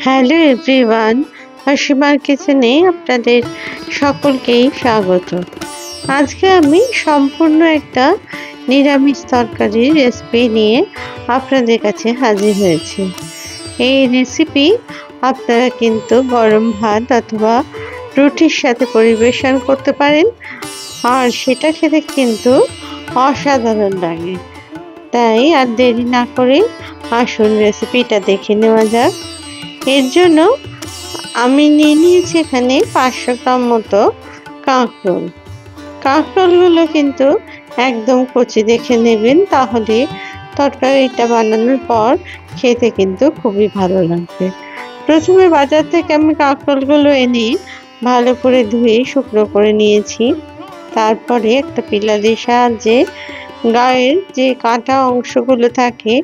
Hello everyone, হাসিমার কিচেনে আপনাদের সকলকেই স্বাগত। আজকে আমি সম্পূর্ণ একটা নিরামিষ তরকারির রেসিপি নিয়ে আপনাদের কাছে হাজির হয়েছি। এই রেসিপি আপনারা কিন্তু গরম ভাত অথবা রুটির সাথে পরিবেশন করতে পারেন, আর সেটা খেতে কিন্তু অসাধারণ লাগে। তাই আর দেরি না করে আসুন রেসিপিটা দেখে নেওয়া যাক। এর জন্য আমি নিয়ে নিয়েছি এখানে 500 গ্রাম মতো কাঁকরোল। কাঁকরোলগুলো কিন্তু একদম কচি দেখে নেবেন, তাহলে তরকারিটা বানানোর পর খেতে কিন্তু খুবই ভালো লাগবে। প্রথমে বাজার থেকে আমি কাঁকরোলগুলো এনে ভালো করে ধুয়ে শুকনো করে নিয়েছি। তারপরে একটা পিলারের সাহায্যে গায়ের যে কাটা অংশগুলো থাকে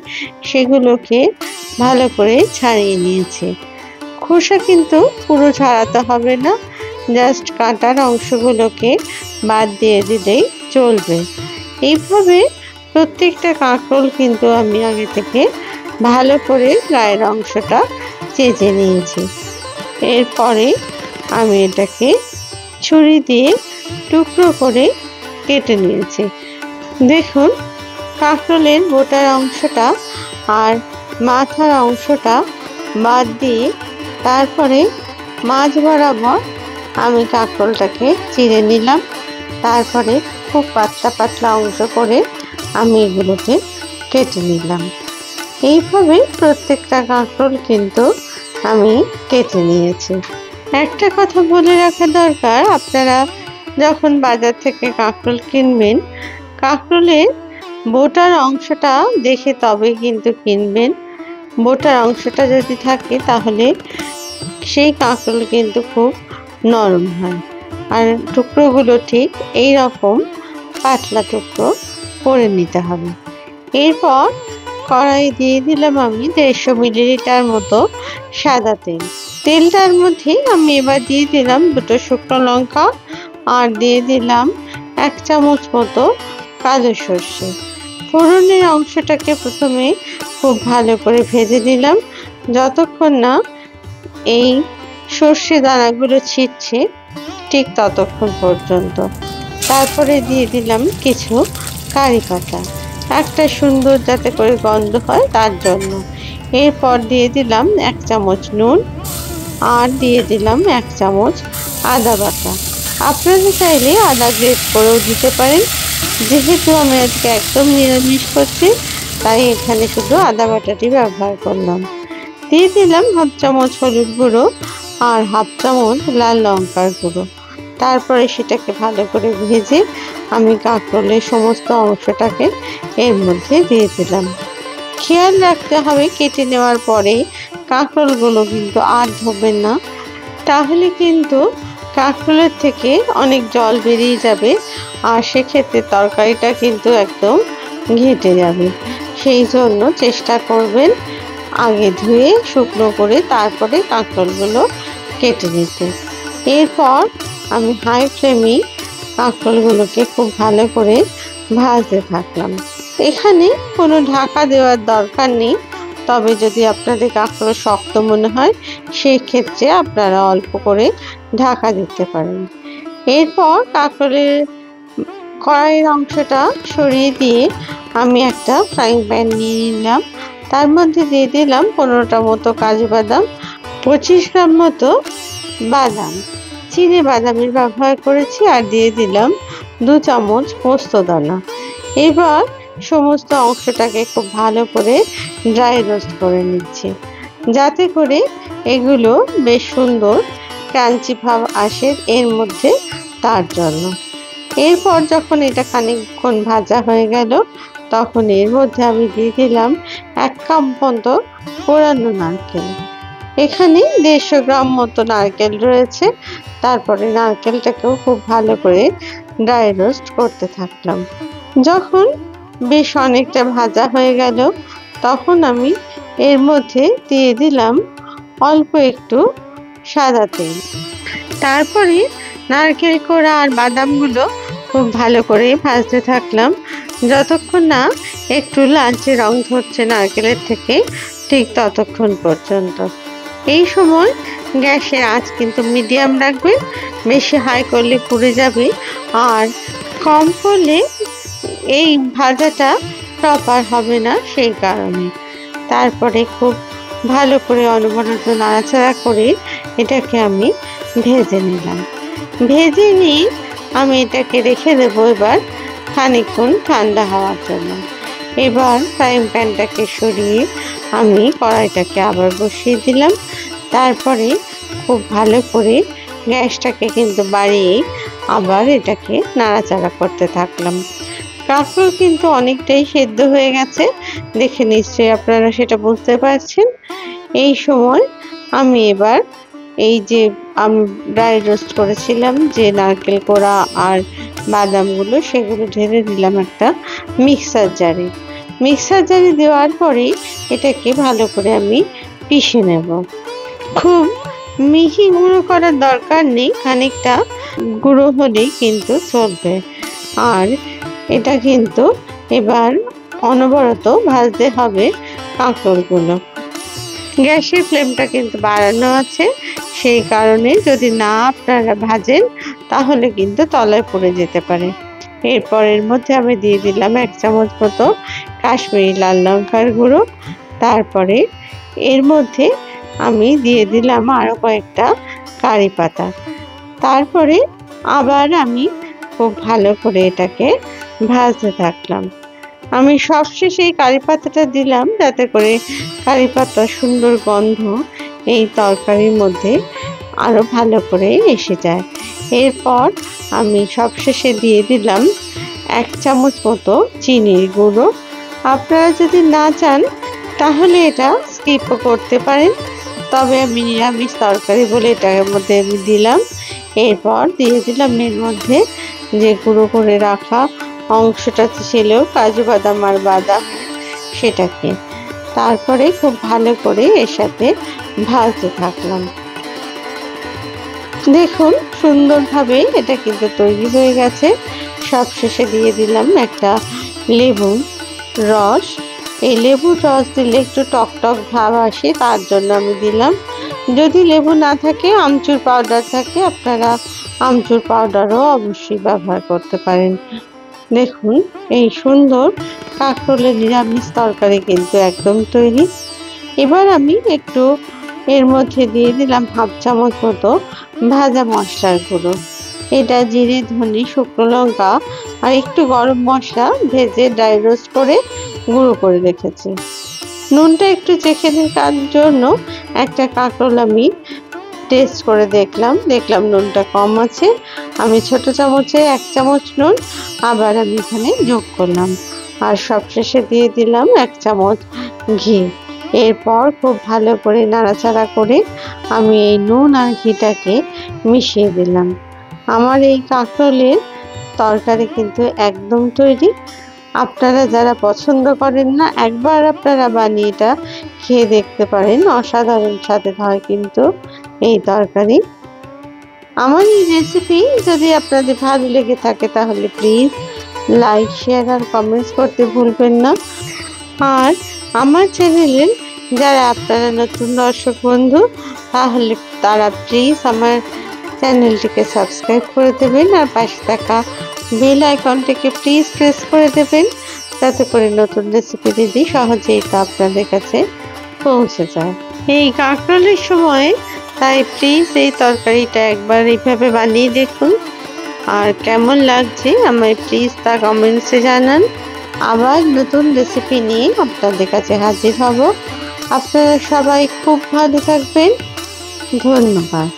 সেগুলোকে ভালো করে ছাড়িয়ে নিয়েছি। খোসা কিন্তু পুরো ছাড়াতে হবে না, জাস্ট কাটার অংশগুলোকে বাদ দিয়ে দিলেই চলবে। এইভাবে প্রত্যেকটা কাঁকরোল কিন্তু আমি আগে থেকে ভালো করে গায়ের অংশটা চেঁচে নিয়েছি। এরপরে আমি এটাকে ছুরি দিয়ে টুকরো করে কেটে নিয়েছি। দেখুন, কাঁকরোলের গোটার অংশটা আর মাথার অংশটা বাদ দিয়ে তারপরে মাঝ বরাবর আমি কাঁকরোলটাকে চিড়ে নিলাম। তারপরে খুব পাতলা পাতলা অংশ করে আমি এগুলোকে কেটে নিলাম। এইভাবে প্রত্যেকটা কাঁকরোল কিন্তু আমি কেটে নিয়েছি। একটা কথা বলে রাখা দরকার, আপনারা যখন বাজার থেকে কাঁকরোল কিনবেন, কাঁকরোলের বোটার অংশটা দেখে তবে কিন্তু কিনবেন। বোটার অংশটা যদি থাকে তাহলে সেই কাঁকরোল কিন্তু খুব নরম হয়, আর টুকরোগুলো ঠিক এই রকম পাতলা টুকরো করে নিতে হবে। এরপর কড়াই দিয়ে দিলাম আমি 150 মিলিলিটার মতো সাদা তেল। তেলটার মধ্যে আমি এবার দিয়ে দিলাম 2 শুকনো লঙ্কা, আর দিয়ে দিলাম 1 চামচ মতো কালো সর্ষে। ফোড়নের অংশটাকে প্রথমে খুব ভালো করে ভেজে নিলাম, যতক্ষণ না এই সর্ষে দানাগুলো ছিটছে ঠিক ততক্ষণ পর্যন্ত। তারপরে দিয়ে দিলাম কিছু কারি পাতা, একটা সুন্দর যাতে করে গন্ধ হয় তার জন্য। এরপর দিয়ে দিলাম 1 চামচ নুন, আর দিয়ে দিলাম 1 চামচ আদা বাটা। আপনারা চাইলে আদা গ্রেট করেও দিতে পারেন। যেহেতু আমি আজকে একদম নিরামিষ করছি, তাই এখানে শুধু আদা বাটাটি ব্যবহার করলাম। দিয়ে দিলাম 1/2 চামচ হলুদ গুঁড়ো আর 1/2 চামচ লাল লঙ্কার গুঁড়ো। তারপরে সেটাকে ভালো করে ভেজে আমি কাঁকরোলের সমস্ত অংশটাকে এর মধ্যে দিয়ে দিলাম। খেয়াল রাখতে হবে কেটে নেওয়ার পরে কাঁকরোলগুলো কিন্তু আর ধোবেন না, তাহলে কিন্তু কাঁকরোলের থেকে অনেক জল বেরিয়ে যাবে, আর সেক্ষেত্রে তরকারিটা কিন্তু একদম ঘেঁটে যাবে। সেই জন্য চেষ্টা করবেন আগে ধুয়ে শুকনো করে তারপরে কাঁকরোলগুলো কেটে নিতে। এরপর আমি হাই ফ্লেমে কাঁকরোলগুলোকে খুব ভালো করে ভাজতে থাকলাম। এখানে কোনো ঢাকা দেওয়ার দরকার নেই, তবে যদি আপনাদের কাঁকরোল শক্ত মনে হয় সেই ক্ষেত্রে আপনারা অল্প করে ঢাকা দিতে পারেন। এরপর কাঁকরোলের কড়াইয়ের অংশটা সরিয়ে দিয়ে আমি একটা ফ্রাইং প্যান নিয়ে নিলাম। তার মধ্যে দিয়ে দিলাম 15টা মতো কাজু বাদাম, 25 গ্রাম মতো বাদাম, চিনে বাদামের ব্যবহার করেছি, আর দিয়ে দিলাম 2 চামচ পোস্ত দানা। এবার সমস্ত অংশটাকে খুব ভালো করে ড্রাই রোস্ট করে নিচ্ছি, যাতে করে এগুলো বেশ সুন্দর ক্রাঞ্চি ভাব আসে এর মধ্যে, তার জন্য। এরপর যখন এটা খানিকক্ষণ ভাজা হয়ে গেল, তখন এর মধ্যে আমি দিয়ে দিলাম 1 কাপ মতো কোরানো নারকেল। এখানে 150 গ্রাম মতো নারকেল রয়েছে। তারপরে নারকেলটাকেও খুব ভালো করে ড্রাই রোস্ট করতে থাকলাম। যখন বেশ অনেকটা ভাজা হয়ে গেল, তখন আমি এর মধ্যে দিয়ে দিলাম অল্প একটু সাদা তেল। তারপরে নারকেল কোড়া আর বাদামগুলো খুব ভালো করে ভাজতে থাকলাম, যতক্ষণ না একটু লালচে রং ধরছে নারকেলের থেকে ঠিক ততক্ষণ পর্যন্ত। এই সময় গ্যাসের আঁচ কিন্তু মিডিয়াম রাখবেন, বেশি হাই করলে পুড়ে যাবে, আর কম করলে এই ভাজাটা প্রপার হবে না, সেই কারণে। তারপরে খুব ভালো করে অনবরত নাড়াচাড়া করে এটাকে আমি ভেজে নিলাম। ভেজে নিয়ে আমি এটাকে রেখে দেবো এবার খানিকক্ষণ ঠান্ডা হওয়ার জন্য। এবার ফ্রাইং প্যানটাকে সরিয়ে আমি কড়াইটাকে আবার বসিয়ে দিলাম। তারপরে খুব ভালো করে গ্যাসটাকে কিন্তু বাড়িয়ে আবার এটাকে নাড়াচাড়া করতে থাকলাম। কাঁকরোল কিন্তু অনেকটাই সেদ্ধ হয়ে গেছে, দেখে নিশ্চয়ই আপনারা সেটা বুঝতে পারছেন। এই সময় আমি এবার এই যে আমি ড্রাই রোস্ট করেছিলাম যে নারকেল কোড়া আর বাদামগুলো, সেগুলো ঢেলে দিলাম একটা মিক্সার জারে। মিক্সার জারে দেওয়ার পরেই এটাকে ভালো করে আমি পিষে নেব। খুব মিহি গুঁড়ো করার দরকার নেই, খানিকটা গুঁড়ো হলেই কিন্তু চলবে। আর এটা কিন্তু এবার অনবরত ভাজতে হবে কাঁকরোলগুলো। গ্যাসের ফ্লেমটা কিন্তু বাড়ানো আছে, সেই কারণে যদি না আপনারা ভাজেন তাহলে কিন্তু তলায় পড়ে যেতে পারে। এরপর এর মধ্যে আমি দিয়ে দিলাম 1 চামচ মতো কাশ্মীরি লাল লঙ্কার গুঁড়ো। তারপরে এর মধ্যে আমি দিয়ে দিলাম আরও কয়েকটা কারি পাতা। তারপরে আবার আমি খুব ভালো করে এটাকে ভাজতে থাকলাম। আমি সবশেষে এই কারি পাতাটা দিলাম যাতে করে কারি পাতার সুন্দর গন্ধ এই তরকারির মধ্যে আরও ভালো করে এসে যায়। এরপর আমি সবশেষে দিয়ে দিলাম 1 চামচ মতো চিনির গুঁড়ো। আপনারা যদি না চান তাহলে এটা স্কিপও করতে পারেন, তবে আমি নিরামিষ তরকারি বলে এটার মধ্যে আমি দিলাম। এরপর দিয়ে দিলাম এর মধ্যে যে গুঁড়ো করে রাখা অংশটা ছিল কাজু বাদাম আর বাদাম, সেটাকে। তারপরে খুব ভালো করে এর সাথে ভাজতে থাকলাম। দেখুন সুন্দরভাবে এটা কিন্তু তৈরি হয়ে গেছে। সবশেষে দিয়ে দিলাম একটা লেবুর রস। এই লেবুর রস দিলে একটু টক টক ভাব আসে, তার জন্য আমি দিলাম। যদি লেবু না থাকে, আমচুর পাউডার থাকে, আপনারা আমচুর পাউডারও অবশ্যই ব্যবহার করতে পারেন। দেখুন এই সুন্দর কাঁকরোলের নিরামিষ তরকারি কিন্তু একদম তৈরি। এবার আমি একটু এর মধ্যে দিয়ে দিলাম 1/2 চামচ মতো ভাজা মশলার গুঁড়ো। এটা জিরে, ধনে, শুকনো লঙ্কা আর একটু গরম মশলা ভেজে ড্রাই রোস্ট করে গুঁড়ো করে রেখেছি। নুনটা একটু চেখে দেখার জন্য একটা কাঁকরোল আমি টেস্ট করে দেখলাম নুনটা কম আছে। আমি ছোট চামচে 1 চামচ নুন আবার আমি এখানে যোগ করলাম। আর সবশেষে দিয়ে দিলাম 1 চামচ ঘি। এরপর খুব ভালো করে নাড়াচাড়া করে আমি এই নুন আর ঘিটাকে মিশিয়ে দিলাম। আমার এই কাঁকরোলের তরকারি কিন্তু একদম তৈরি। আপনারা যারা পছন্দ করেন না, একবার আপনারা বানিয়ে এটা খেয়ে দেখতে পারেন, অসাধারণ স্বাদের হয় কিন্তু এই তরকারি। আমার এই রেসিপি যদি আপনাদের ভালো লেগে থাকে তাহলে প্লিজ লাইক, শেয়ার আর কমেন্টস করতে ভুলবেন না। আর আমার চ্যানেলের যারা আপনারা নতুন দর্শক বন্ধু, তাহলে তারা প্লিজ আমার চ্যানেলটিকে সাবস্ক্রাইব করে দেবেন আর পাশে থাকা বেল আইকনটিকে প্লিজ প্রেস করে দেবেন, যাতে করে নতুন রেসিপি দিদি সহজেই তা আপনাদের কাছে পৌঁছে যায় এই কাঁকরোলের সময়। তাই প্লিজ এই তরকারিটা একবার এইভাবে বানিয়ে দেখুন, আর কেমন লাগছে আমায় প্লিজ তা কমেন্টসে জানান। আবার নতুন রেসিপি নিয়ে আপনাদের কাছে হাজির হব। আপনারা সবাই খুব ভালো থাকবেন। ধন্যবাদ।